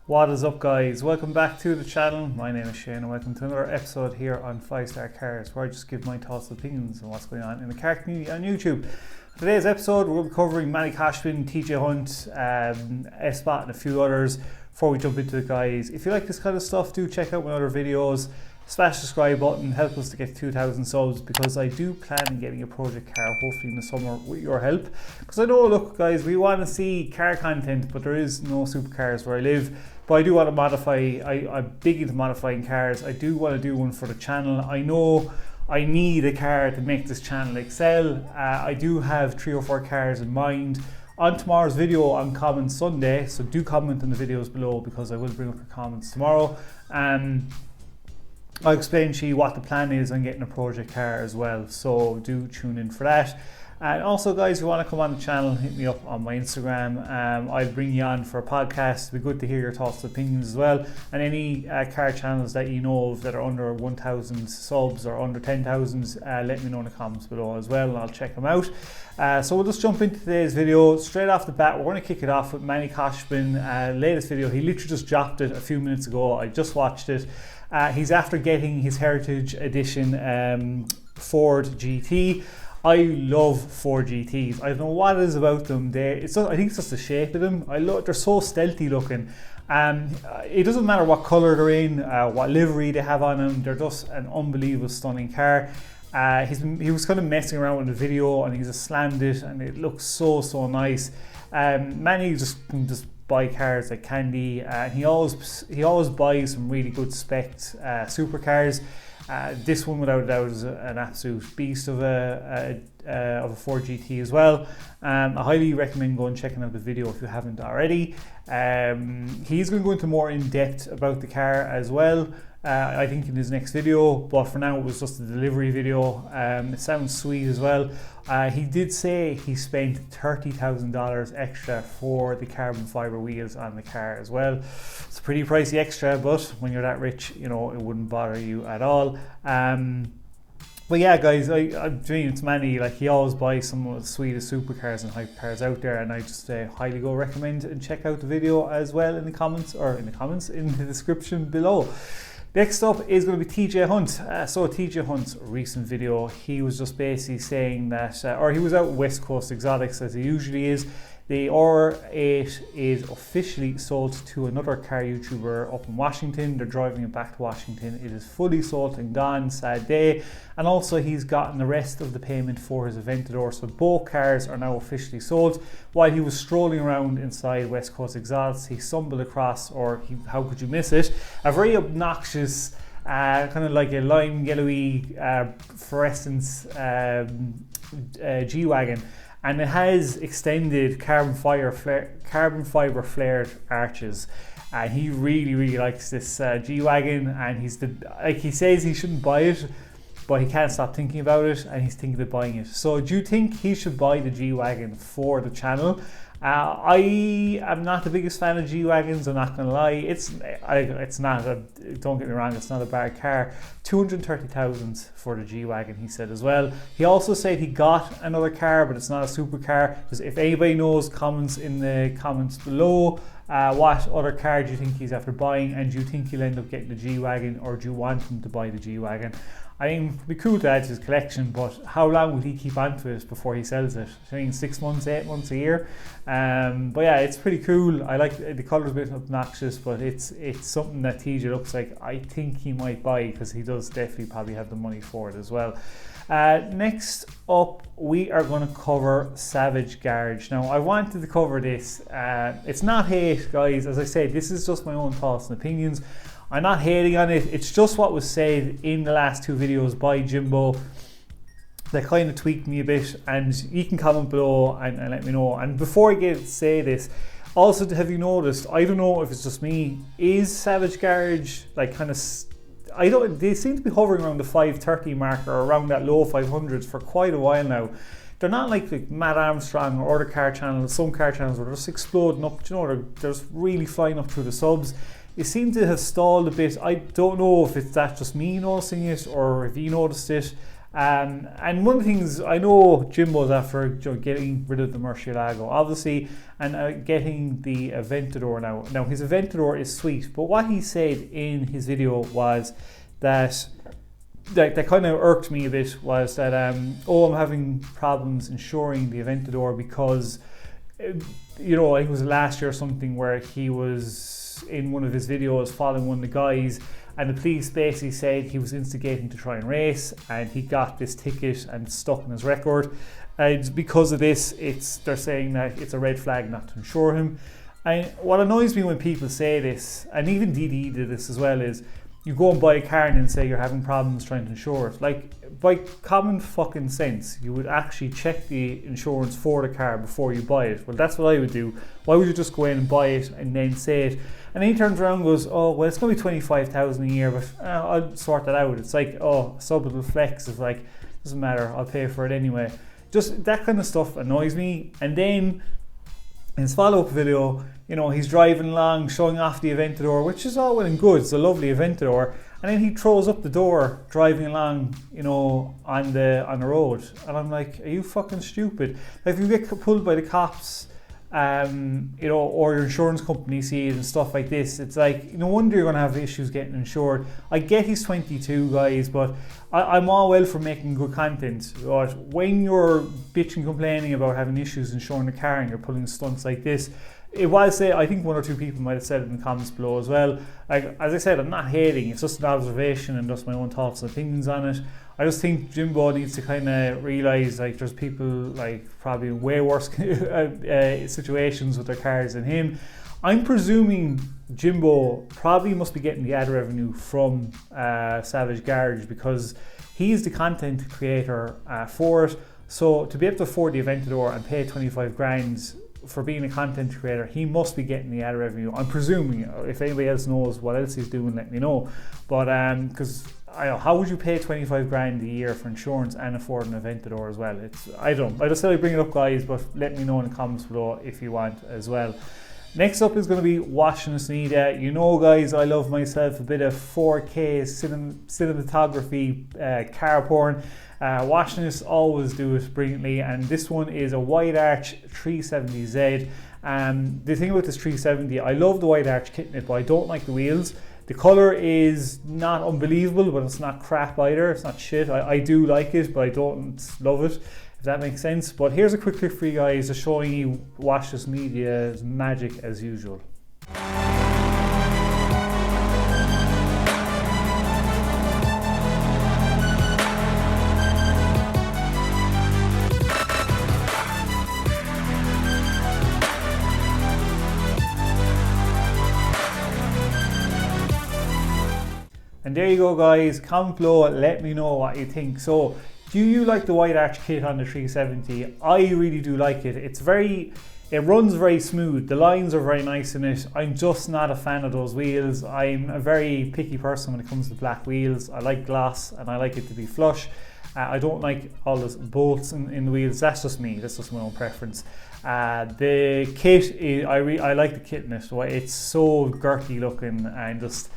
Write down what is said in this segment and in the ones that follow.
What is up, guys? Welcome back to the channel. My name is Shane and welcome to another episode here on 5-Star Cars, where I just give my thoughts and opinions on what's going on in the car community on YouTube. Today's episode we're covering Manny Khosbin, TJ Hunt, S-Spot and a few others. Before we jump into it, guys, if you like this kind of stuff, do check out my other videos. Smash the subscribe button, help us to get 2,000 subs, because I do plan on getting a project car hopefully in the summer with your help. Because I know, look guys, we want to see car content, but there is no supercars where I live. But I do want to modify, I'm big into modifying cars. I do want to do one for the channel. I know I need a car to make this channel excel. I do have 3 or 4 cars in mind. On tomorrow's video on Comment Sunday, so do comment in the videos below because I will bring up your comments tomorrow. I'll explain to you what the plan is on getting a project car as well, so do tune in for that. And also, guys, if you want to come on the channel, hit me up on my Instagram. I'll bring you on for a podcast. It'd be good to hear your thoughts and opinions as well. And any car channels that you know of that are under 1,000 subs or under 10,000, let me know in the comments below as well, and I'll check them out. So we'll just jump into today's video. Straight off the bat, we're going to kick it off with Manny Khosbin. Latest video, he literally just dropped it a few minutes ago. I just watched it. He's after getting his Heritage Edition Ford GT. I love Ford GTs. I don't know what it is about them. I think it's just the shape of them. They're so stealthy looking. It doesn't matter what colour they're in, what livery they have on them. They're just an unbelievable, stunning car. He was kind of messing around with the video and he just slammed it, and it looks so nice. Manny can just buy cars like candy. He always buys some really good spec supercars. This one, without a doubt, is an absolute beast of a Ford GT as well. I highly recommend going and checking out the video if you haven't already. He's going to go into more in depth about the car as well, I think, in his next video, but for now it was just a delivery video. It sounds sweet as well. He did say he spent $30,000 extra for the carbon fiber wheels on the car as well. It's a pretty pricey extra, but when you're that rich, you know, it wouldn't bother you at all. But yeah, guys, I'm doing it to Manny. Like, he always buys some of the sweetest supercars and hypercars out there, and I just highly go recommend and check out the video as well in the comments, in the description below. Next up is going to be TJ Hunt. So TJ Hunt's recent video, he was just basically saying that, or he was out with West Coast Exotics as he usually is. The R8 is officially sold to another car YouTuber up in Washington. They're driving it back to Washington. It is fully sold and gone, sad day. And also he's gotten the rest of the payment for his Aventador. So both cars are now officially sold. While he was strolling around inside West Coast Exotics, he stumbled across, how could you miss it, a very obnoxious, kind of like a lime yellowy fluorescence G-Wagon. And it has extended carbon fiber flared arches. And he really likes this G-Wagon, and he says he shouldn't buy it, but he can't stop thinking about it, and he's thinking of buying it. So do you think he should buy the G-Wagon for the channel? I am not the biggest fan of G-Wagons, I'm not gonna lie. Don't get me wrong, it's not a bad car. 230,000 for the G-Wagon, he said as well. He also said he got another car, but it's not a supercar. If anybody knows, comments in the comments below. What other car do you think he's after buying, and do you think he'll end up getting the G-Wagon, or do you want him to buy the G-Wagon? I mean, it'd be cool to add to his collection, but how long will he keep on to it before he sells it? I mean, 6 months, 8 months, a year. But yeah, it's pretty cool. I like the colour's a bit obnoxious, but it's something that TJ looks like I think he might buy, because he does definitely probably have the money for it as well. Next up, we are going to cover Savage Garage. Now, I wanted to cover this. It's not hate, guys. As I said, this is just my own thoughts and opinions. I'm not hating on it. It's just what was said in the last 2 videos by Jimbo that kind of tweaked me a bit, and you can comment below and let me know. And before I say this, also, have you noticed, I don't know if it's just me, is Savage Garage like kind of, they seem to be hovering around the 530 mark or around that low 500s for quite a while now. They're not like Matt Armstrong or other car channels, some car channels where they're just exploding up, you know, they're just really flying up through the subs. It seemed to have stalled a bit. I don't know if it's just me noticing it or if you noticed it. And one of the things I know Jimbo's after getting rid of the Murcielago, obviously, and getting the Aventador now. Now his Aventador is sweet, but what he said in his video was that kind of irked me a bit, was that I'm having problems insuring the Aventador because I think it was last year or something where he was in one of his videos following one of the guys, and the police basically said he was instigating to try and race, and he got this ticket and it's stuck in his record. And because of this, they're saying that it's a red flag not to insure him. And what annoys me when people say this, and even DD did this as well, is you go and buy a car and then say you're having problems trying to insure it. Like, by common fucking sense, you would actually check the insurance for the car before you buy it. Well, that's what I would do. Why would you just go in and buy it and then say it? And then he turns around and goes, oh, well, it's going to be 25,000 a year, but I'll sort that out. It's like, subtle flex is like, doesn't matter, I'll pay for it anyway. Just that kind of stuff annoys me. And then in his follow-up video, he's driving along, showing off the Aventador, which is all well and good. It's a lovely Aventador. And then he throws up the door, driving along, on the road. And I'm like, are you fucking stupid? Like, if you get pulled by the cops, or your insurance company see it and stuff like this, it's like, no wonder you're going to have issues getting insured. I get he's 22, guys, but I'm all well for making good content. But when you're bitching, complaining about having issues insuring the car and you're pulling stunts like this, it was I think one or two people might have said it in the comments below as well. Like, as I said, I'm not hating, it's just an observation and just my own thoughts and opinions on it. I just think Jimbo needs to kind of realise, like, there's people like probably in way worse situations with their cars than him. I'm presuming Jimbo probably must be getting the ad revenue from Savage Garage, because he's the content creator for it. So to be able to afford the Aventador and pay 25 grand for being a content creator, he must be getting the ad revenue. I'm presuming. If anybody else knows what else he's doing, let me know. But because how would you pay 25 grand a year for insurance and afford an Aventador as well? I just said I'd bring it up, guys, but let me know in the comments below if you want as well. Next up is going to be Watchness Media. Guys, I love myself a bit of 4K cinematography, car porn. Watchness always do it brilliantly, and this one is a wide arch 370Z. The thing about this 370, I love the wide arch kit in it, but I don't like the wheels. The colour is not unbelievable, but it's not crap either. It's not shit. I do like it, but I don't love it, if that makes sense. But here's a quick clip for you guys, just showing you Watchness Media's magic as usual. And there you go, guys. Comment below, let me know what you think. So, do you like the wide arch kit on the 370? I really do like it. It runs very smooth. The lines are very nice in it. I'm just not a fan of those wheels. I'm a very picky person when it comes to black wheels. I like gloss and I like it to be flush. I don't like all those bolts in the wheels. That's just me. That's just my own preference. The kit, I like the kit in it. It's so girthy looking and just,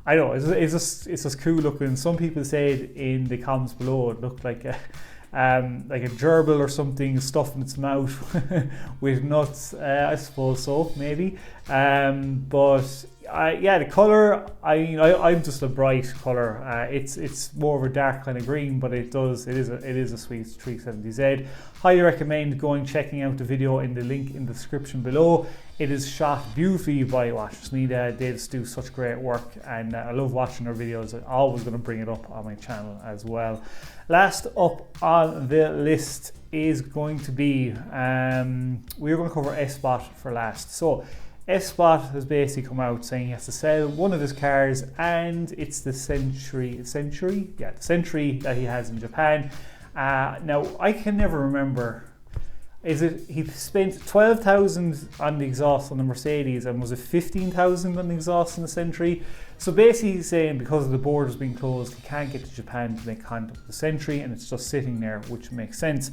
I don't know, it's just cool looking. Some people said in the comments below it looked like a gerbil or something stuffed in its mouth with nuts. I suppose so, maybe. But the colour, I'm just a bright colour. It's more of a dark kind of green, but it is a sweet 370Z. Highly recommend checking out the video in the link in the description below. It is shot beautifully by Watchness Media. They just do such great work, and I love watching their videos. I'm always going to bring it up on my channel as well. Last up on the list is going to be, we're going to cover S-Spot for last. So S-Spot has basically come out saying he has to sell one of his cars, and it's the Century that he has in Japan. Now, I can never remember. He spent 12,000 on the exhaust on the Mercedes, and was it 15,000 on the exhaust on the Century? So basically he's saying because of the borders being closed, he can't get to Japan to make contact with the Century, and it's just sitting there, which makes sense.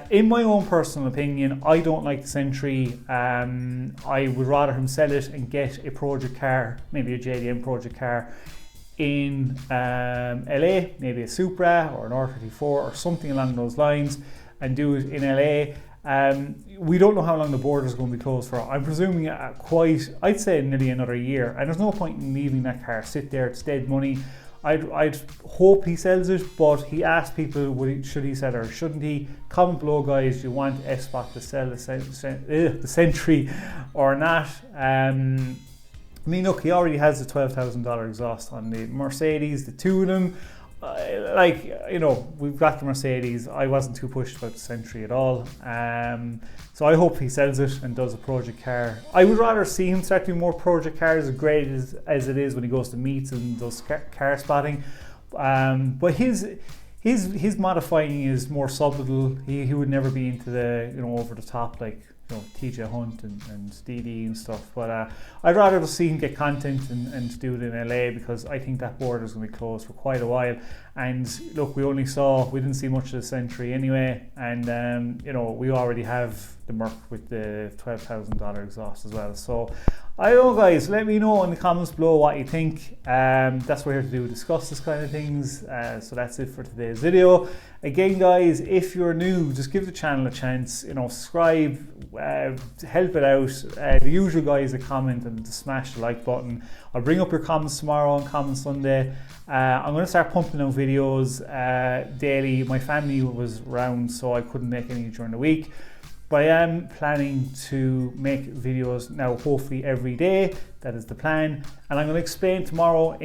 In my own personal opinion, I don't like the Century. I would rather him sell it and get a project car, maybe a JDM project car, in LA, maybe a Supra or an R34 or something along those lines, and do it in LA. We don't know how long the border is going to be closed for. I'm presuming I'd say nearly another year, and there's no point in leaving that car sit there. It's dead money. I'd hope he sells it, but he asked people should he sell it or shouldn't he. Comment below, guys, you want S-Spot to sell the Century or not. I mean, look, he already has the $12,000 exhaust on the Mercedes, the two of them. We've got the Mercedes. I wasn't too pushed about the Century at all. So I hope he sells it and does a project car. I would rather see him start doing more project cars, as great as it is when he goes to meets and does car spotting. But his modifying is more subtle. He would never be into the over the top like TJ Hunt and DD and stuff, but I'd rather just see him get content and do it in LA, because I think that border is going to be closed for quite a while. And look, we didn't see much of the Century anyway, and we already have the Merc with the $12,000 exhaust as well. So I don't know, guys, let me know in the comments below what you think. That's what we're here to do, discuss this kind of things. So that's it for today's video. Again, guys, if you're new, just give the channel a chance, subscribe, help it out. The usual guys that comment and to smash the like button. I'll bring up your comments tomorrow on Comment Sunday. I'm going to start pumping out videos daily. My family was around, so I couldn't make any during the week. But I am planning to make videos now, hopefully every day. That is the plan. And I'm going to explain in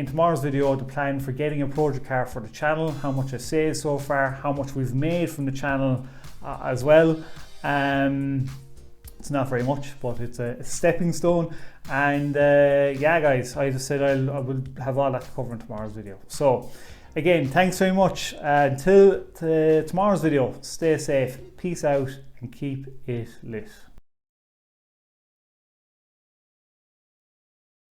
tomorrow's video, the plan for getting a project car for the channel, how much I saved so far, how much we've made from the channel as well. It's not very much, but it's a stepping stone. And yeah, guys, I just said I will have all that to cover in tomorrow's video. So again, thanks very much. Until tomorrow's video, stay safe, peace out, and keep it lit.